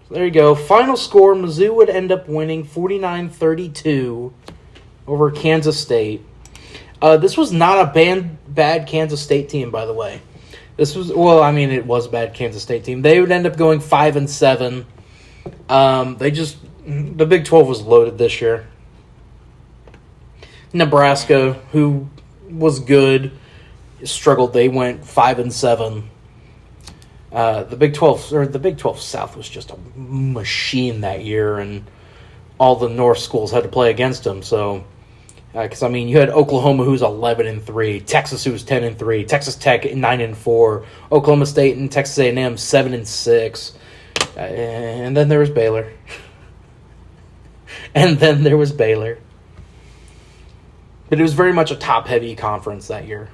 There you go. Final score, Mizzou would end up winning 49-32 over Kansas State. This was not a bad Kansas State team, by the way. This was, it was a bad Kansas State team. They would end up going 5-7. They just The Big 12 was loaded this year. Nebraska, who was good, struggled. They went 5-7. The Big 12 South was just a machine that year, and all the North schools had to play against them. So, because you had Oklahoma, who's 11-3, Texas, who's 10-3, Texas Tech 9-4, Oklahoma State and Texas A&M 7-6, and then there was Baylor. But it was very much a top-heavy conference that year.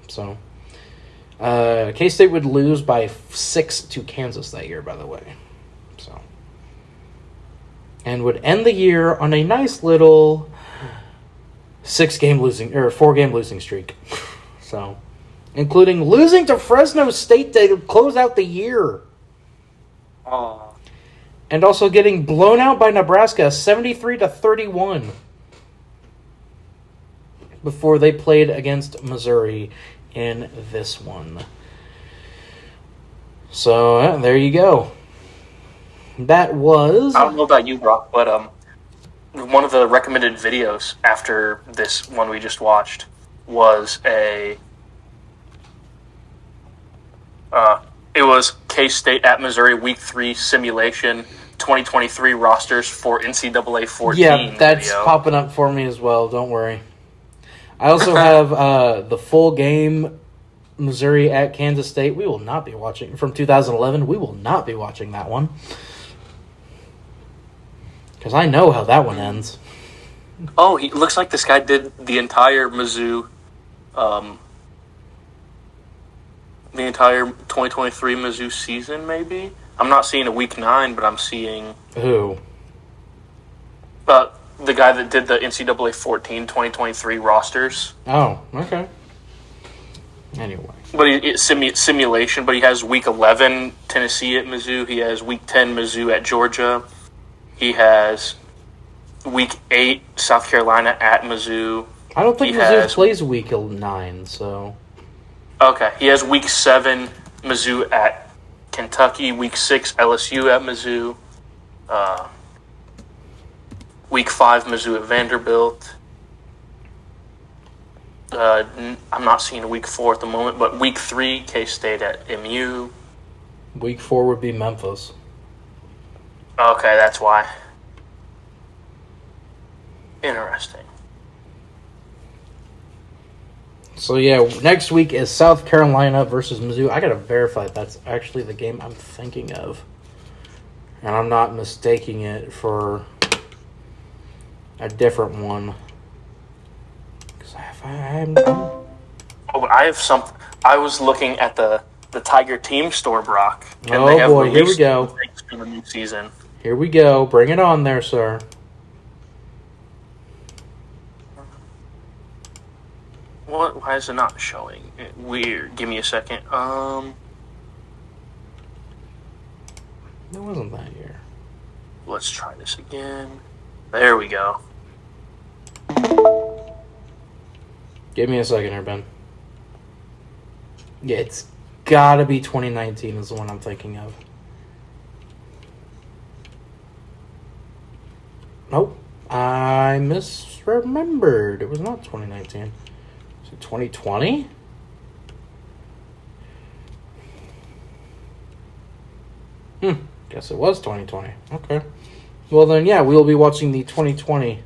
So, K-State would lose by 6 to Kansas that year, by the way. So, and would end the year on a nice little 4-game losing streak. So, including losing to Fresno State to close out the year. Oh. And also getting blown out by Nebraska 73-31 before they played against Missouri in this one. So, there you go. That was... I don't know about you, Brock, but one of the recommended videos after this one we just watched was it was K-State at Missouri Week 3 simulation 2023 rosters for NCAA 14 Yeah, that's video. popping up for me as well. Don't worry. I also have the full game Missouri at Kansas State. We will not be watching from 2011. We will not be watching that one because I know how that one ends. Oh, he looks like this guy did the entire Mizzou, the entire 2023 Mizzou season. Maybe I'm not seeing a Week 9, but I'm seeing Who? The guy that did the NCAA 14 2023 rosters. Oh, okay. Anyway. But it's simulation, but he has Week 11 Tennessee at Mizzou. He has Week 10 Mizzou at Georgia. He has Week 8 South Carolina at Mizzou. I don't think Mizzou plays Week 9, so... Okay, he has Week 7 Mizzou at Kentucky. Week 6 LSU at Mizzou. Week 5 Mizzou at Vanderbilt. I'm not seeing Week 4 at the moment, but Week 3 K-State at MU. Week 4 would be Memphis. Okay, that's why. Interesting. So, yeah, next week is South Carolina versus Mizzou. I got to verify if that's actually the game I'm thinking of. And I'm not mistaking it for a different one. Because Oh, but I have some. I was looking at the Tiger Team store, Brock. And Oh, they have boy, here we released go. things for the new season. Here we go. Bring it on there, sir. What? Why is it not showing? Weird. Give me a second. It wasn't that year. Let's try this again. There we go. Give me a second here, Ben. Yeah, it's gotta be 2019 is the one I'm thinking of. Nope. I misremembered. It was not 2019. Is it 2020? Guess it was 2020. Okay. Well then, yeah, we will be watching the 2020.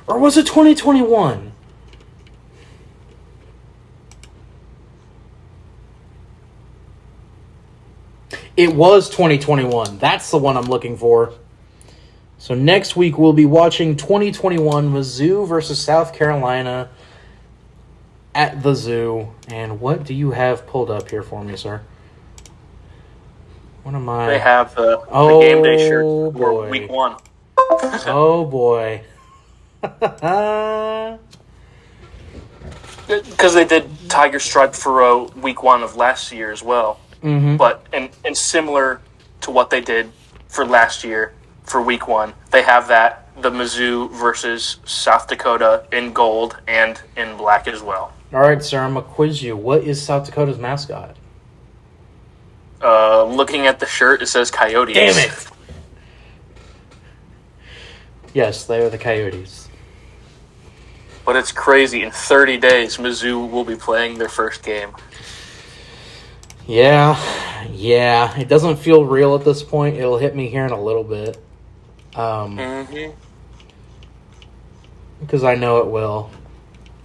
Or was it 2021? It was 2021. That's the one I'm looking for. So next week we'll be watching 2021 Mizzou versus South Carolina at the Zoo. And what do you have pulled up here for me, sir? What am I? They have the game day shirt for Week 1. Oh, boy. Because they did Tiger Stripe for Week 1 of last year as well. Mm-hmm. But and similar to what they did for last year for Week 1, they have that, the Mizzou versus South Dakota in gold and in black as well. All right, sir, I'm going to quiz you. What is South Dakota's mascot? Looking at the shirt, it says Coyotes. Damn it. Yes, they are the Coyotes. But it's crazy. In 30 days, Mizzou will be playing their first game. Yeah. It doesn't feel real at this point. It'll hit me here in a little bit. Because I know it will.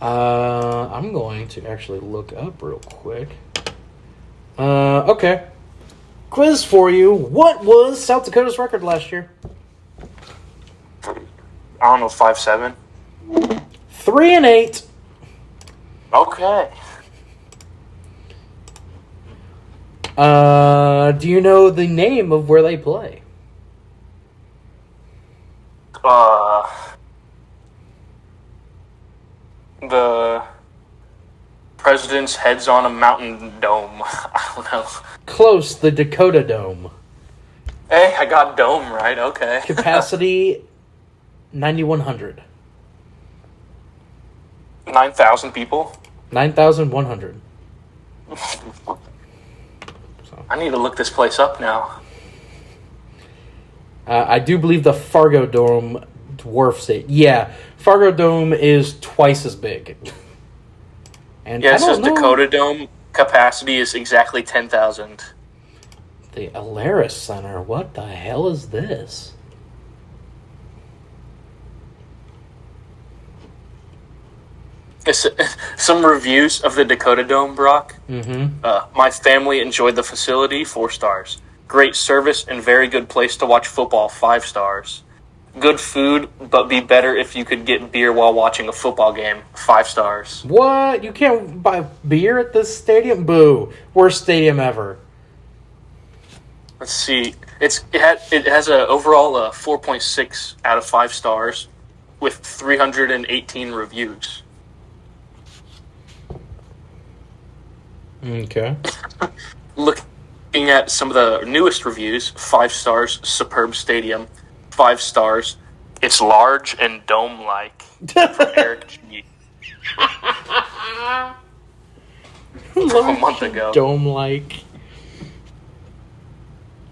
I'm going to actually look up real quick. Okay. Quiz for you. What was South Dakota's record last year? I don't know, 5-7? 3-8. Okay. Do you know the name of where they play? The President's Heads on a Mountain Dome. I don't know. Close, the Dakota Dome. Hey, I got dome right. Okay. Capacity 9,100. 9,000 people. 9,100. I need to look this place up now. I do believe the Fargo Dome dwarfs it. Yeah, Fargo Dome is twice as big. And Yeah, I it says don't know. Dakota Dome capacity is exactly 10,000. The Alaris Center. What the hell is this? Some reviews of the Dakota Dome, Brock. Mm-hmm. My family enjoyed the facility, 4 stars. Great service and very good place to watch football, 5 stars. Good food, but be better if you could get beer while watching a football game, 5 stars. What? You can't buy beer at this stadium? Boo. Worst stadium ever. Let's see. It has a overall 4.6 out of 5 stars with 318 reviews. Okay. Looking at some of the newest reviews, 5 stars, superb stadium, 5 stars, it's large and dome-like, from Eric G. a month ago. Dome-like.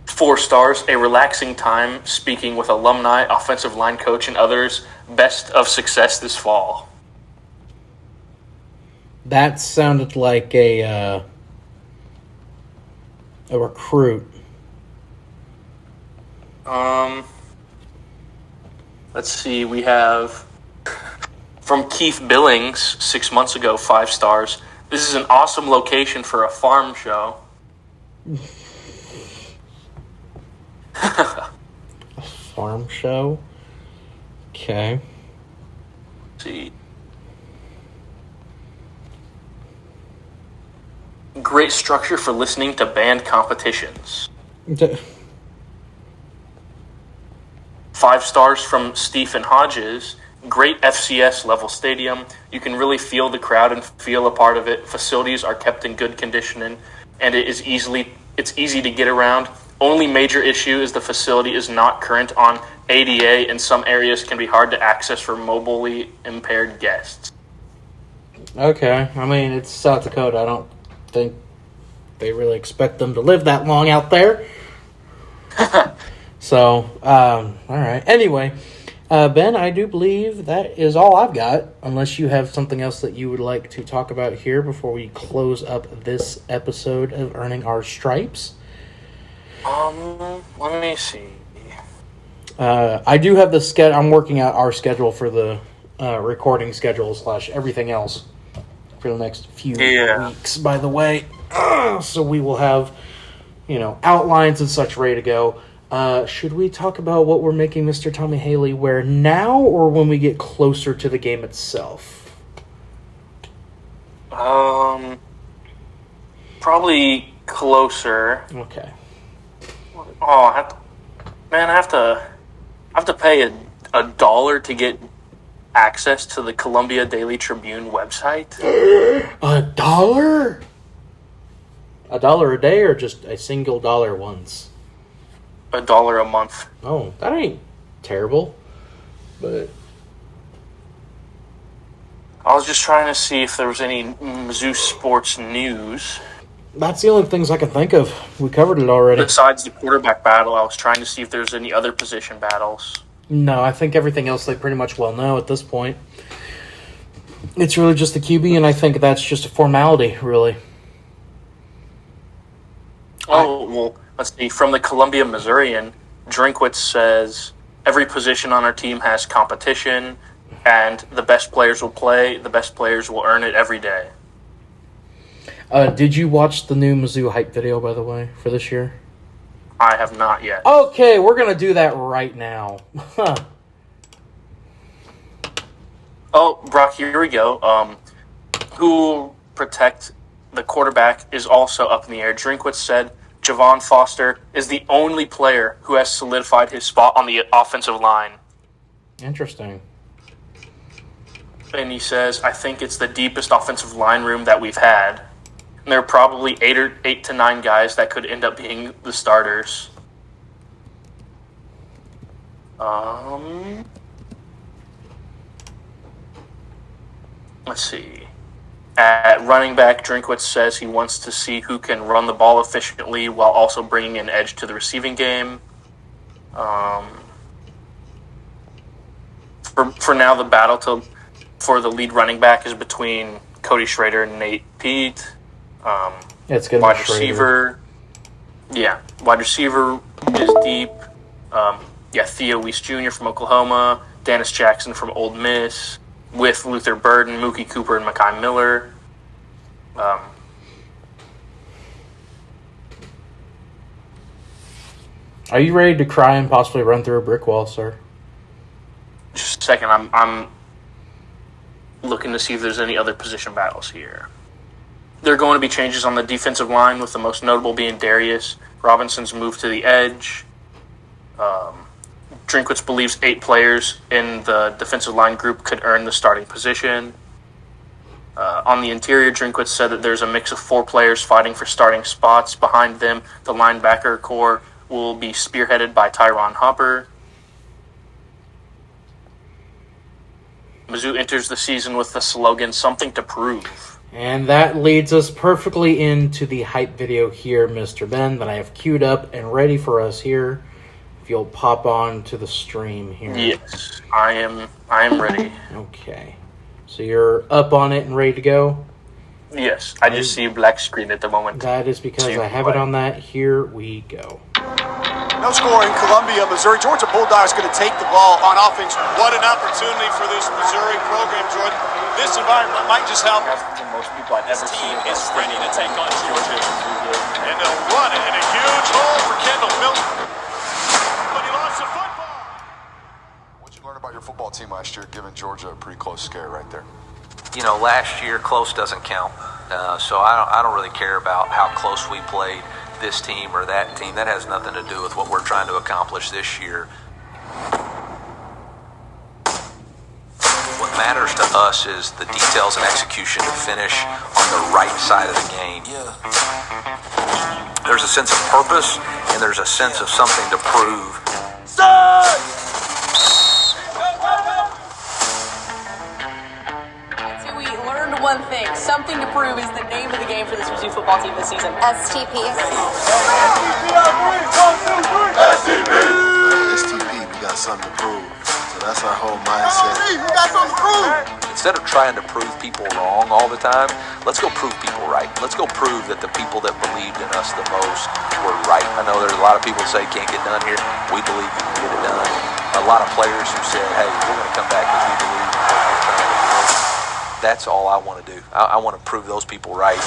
4 stars, a relaxing time speaking with alumni, offensive line coach, and others. Best of success this fall. That sounded like a recruit. Let's see, we have from Keith Billings 6 months ago, 5 stars. This is an awesome location for a farm show. A farm show? Okay. Let's see. Great structure for listening to band competitions. 5 stars from Stephen Hodges. Great FCS level stadium. You can really feel the crowd and feel a part of it. Facilities are kept in good condition, and it's easy to get around. Only major issue is the facility is not current on ADA, and some areas can be hard to access for mobilely impaired guests. Okay. I mean, it's South Dakota. I don't think they really expect them to live that long out there. So, all right. Anyway, Ben, I do believe that is all I've got, unless you have something else that you would like to talk about here before we close up this episode of Earning Our Stripes. Let me see. I do have the schedule. I'm working out our schedule for the recording schedule / everything else for the next few weeks, by the way. So we will have, outlines and such ready to go. Should we talk about what we're making Mr. Tommy Haley wear now or when we get closer to the game itself? Probably closer. Okay. Oh, I have to pay $1 to get access to the Columbia Daily Tribune website. $1? $1 a day or just a single dollar once? $1 a month. Oh, that ain't terrible. But I was just trying to see if there was any Mizzou sports news. that's the only things I can think of. We covered it already. Besides the quarterback battle, I was trying to see if there's any other position battles. No, I think everything else they pretty much well know at this point. It's really just the QB, and I think that's just a formality, really. Oh, well, let's see. From the Columbia Missourian, Drinkwitz says, every position on our team has competition, and the best players will play, the best players will earn it every day. Did you watch the new Mizzou hype video, by the way, for this year? I have not yet. Okay, we're going to do that right now. Oh, Brock, here we go. Who will protect the quarterback is also up in the air. Drinkwitz said Javon Foster is the only player who has solidified his spot on the offensive line. Interesting. And he says, I think it's the deepest offensive line room that we've had. And there are probably 8 to 9 guys that could end up being the starters. Let's see. At running back, Drinkwitz says he wants to see who can run the ball efficiently while also bringing an edge to the receiving game. For now, the battle for the lead running back is between Cody Schrader and Nate Pete. It's good. Wide receiver. Yeah, wide receiver is deep. Theo Weiss Jr. from Oklahoma, Dennis Jackson from Ole Miss, with Luther Burden, Mookie Cooper, and Mekhi Miller. Are you ready to cry and possibly run through a brick wall, sir? Just a second, I'm looking to see if there's any other position battles here. There are going to be changes on the defensive line, with the most notable being Darius Robinson's move to the edge. Drinkwitz believes 8 players in the defensive line group could earn the starting position. On the interior, Drinkwitz said that there's a mix of 4 players fighting for starting spots. Behind them, the linebacker core will be spearheaded by Tyron Hopper. Mizzou enters the season with the slogan, something to prove. And that leads us perfectly into the hype video here, Mr. Ben, that I have queued up and ready for us here. If you'll pop on to the stream here. Yes, I am ready. Okay. So you're up on it and ready to go? Yes, I just see a black screen at the moment. That is because I have it on that. Here we go. No score in Columbia, Missouri. Georgia Bulldogs going to take the ball on offense. What an opportunity for this Missouri program, Jordan. This environment might just help. Most people I've ever This team seen is ready to take on Georgia. And they'll run it in a huge hole for Kendall Milton. But he lost the football. What'd you learn about your football team last year, giving Georgia a pretty close scare right there? You know, last year close doesn't count. So I don't really care about how close we played this team or that team. That has nothing to do with what we're trying to accomplish this year. What matters to us is the details and execution to finish on the right side of the game. There's a sense of purpose and there's a sense of something to prove. We learned one thing. Something to prove is the name of the game for this Mizzou football team this season. STP. STP, we got something to prove. So that's our whole mindset. Instead of trying to prove people wrong all the time, let's go prove people right. Let's go prove that the people that believed in us the most were right. I know there's a lot of people who say can't get done here. We believe we can get it done. A lot of players who said, hey, we're going to come back because we believe in what we're trying to do. That's all I want to do. I want to prove those people right.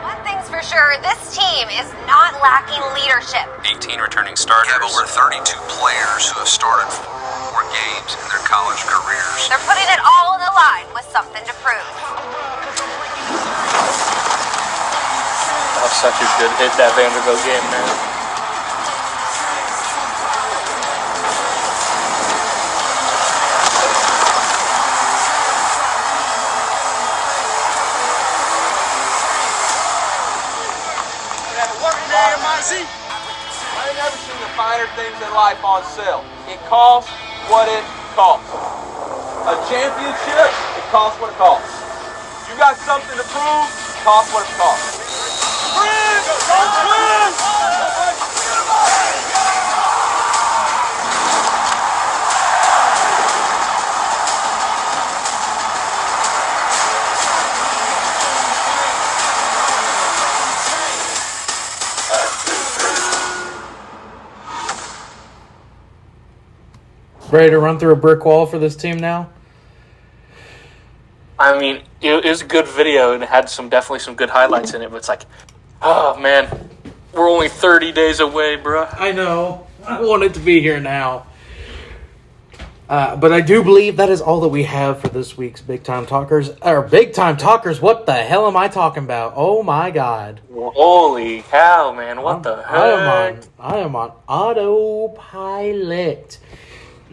One thing's for sure, this team is not lacking leadership. 18 returning starters. We have over 32 players who have started 4 games in their college careers. They're putting it all on the line with something to prove. That was such a good hit, that Vanderbilt game, man. I ain't never seen the finer things in life on sale. It costs what it costs. A championship, it costs what it costs. You got something to prove, it costs what it costs. Ready to run through a brick wall for this team now? I mean, it was a good video and it had definitely some good highlights in it, but it's like, oh man, we're only 30 days away, bruh. I know. I want it to be here now. But I do believe that is all that we have for this week's Big Time Talkers. Or Big Time Talkers, what the hell am I talking about? Oh my God. Holy cow, man, what the heck? I am on autopilot.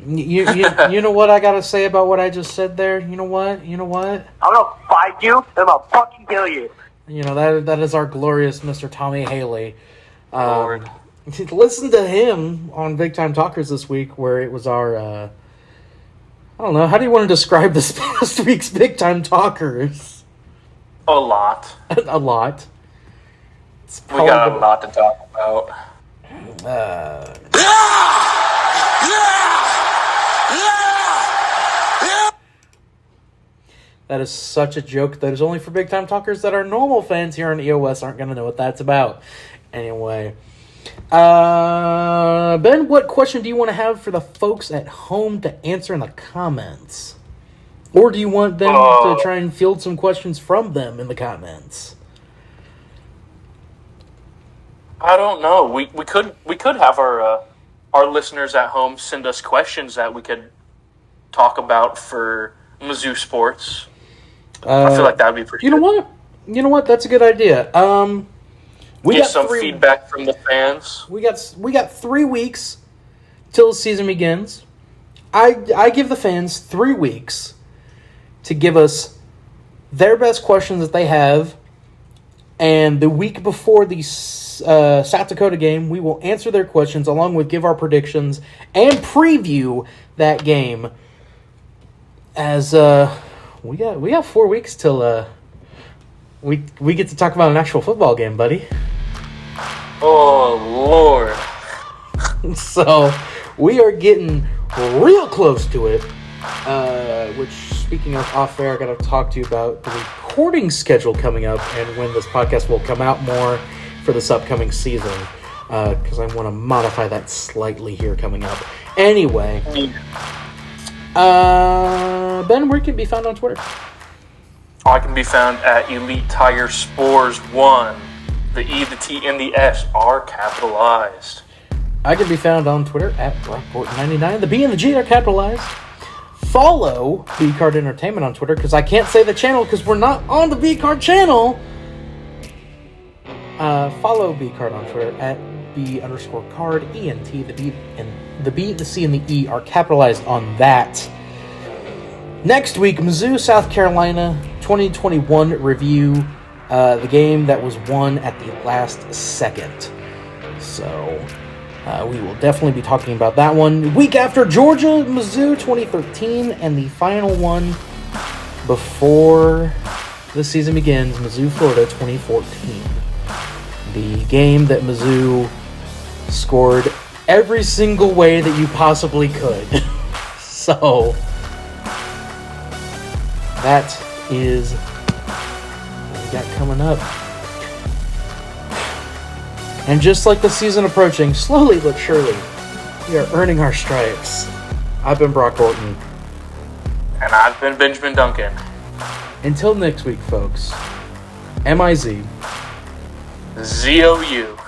You know what I gotta say about what I just said there? You know what? I'm gonna fight you and I'm gonna fucking kill you. You know, that is our glorious Mr. Tommy Haley. Lord. Listen to him on Big Time Talkers this week, where it was our, I don't know, how do you want to describe this past week's Big Time Talkers? A lot. A lot. We got a lot to talk about. That is such a joke that is only for Big Time Talkers that our normal fans here on EOS aren't going to know what that's about. Anyway. Ben, what question do you want to have for the folks at home to answer in the comments? Or do you want them to try and field some questions from them in the comments? I don't know. We could have our listeners at home send us questions that we could talk about for Mizzou sports. I feel like that would be pretty. You know what? That's a good idea. We get got some feedback from the fans. We got 3 weeks till the season begins. I give the fans 3 weeks to give us their best questions that they have, and the week before the South Dakota game, we will answer their questions along with give our predictions and preview that game. As we got 4 weeks till we get to talk about an actual football game, buddy. Oh Lord! So we are getting real close to it. Which, speaking of off air, I got to talk to you about the recording schedule coming up and when this podcast will come out more for this upcoming season. Because I want to modify that slightly here coming up. Anyway. Ben, where can it be found on Twitter? I can be found at EliteTigerSports1. The E, the T, and the S are capitalized. I can be found on Twitter at Brockport99. The B and the G are capitalized. Follow B-Card Entertainment on Twitter, because I can't say the channel because we're not on the B-Card channel. Follow B-Card on Twitter at B_card, ENT. The B, the C, and the E are capitalized on that. Next week, Mizzou, South Carolina, 2021 review. The game that was won at the last second. So, we will definitely be talking about that one. Week after, Georgia, Mizzou, 2013, and the final one before the season begins, Mizzou, Florida, 2014. The game that Mizzou scored every single way that you possibly could. So, that is what we got coming up. And just like the season approaching, slowly but surely, we are earning our stripes. I've been Brock Orton. And I've been Benjamin Duncan. Until next week, folks. MIZ. ZOU.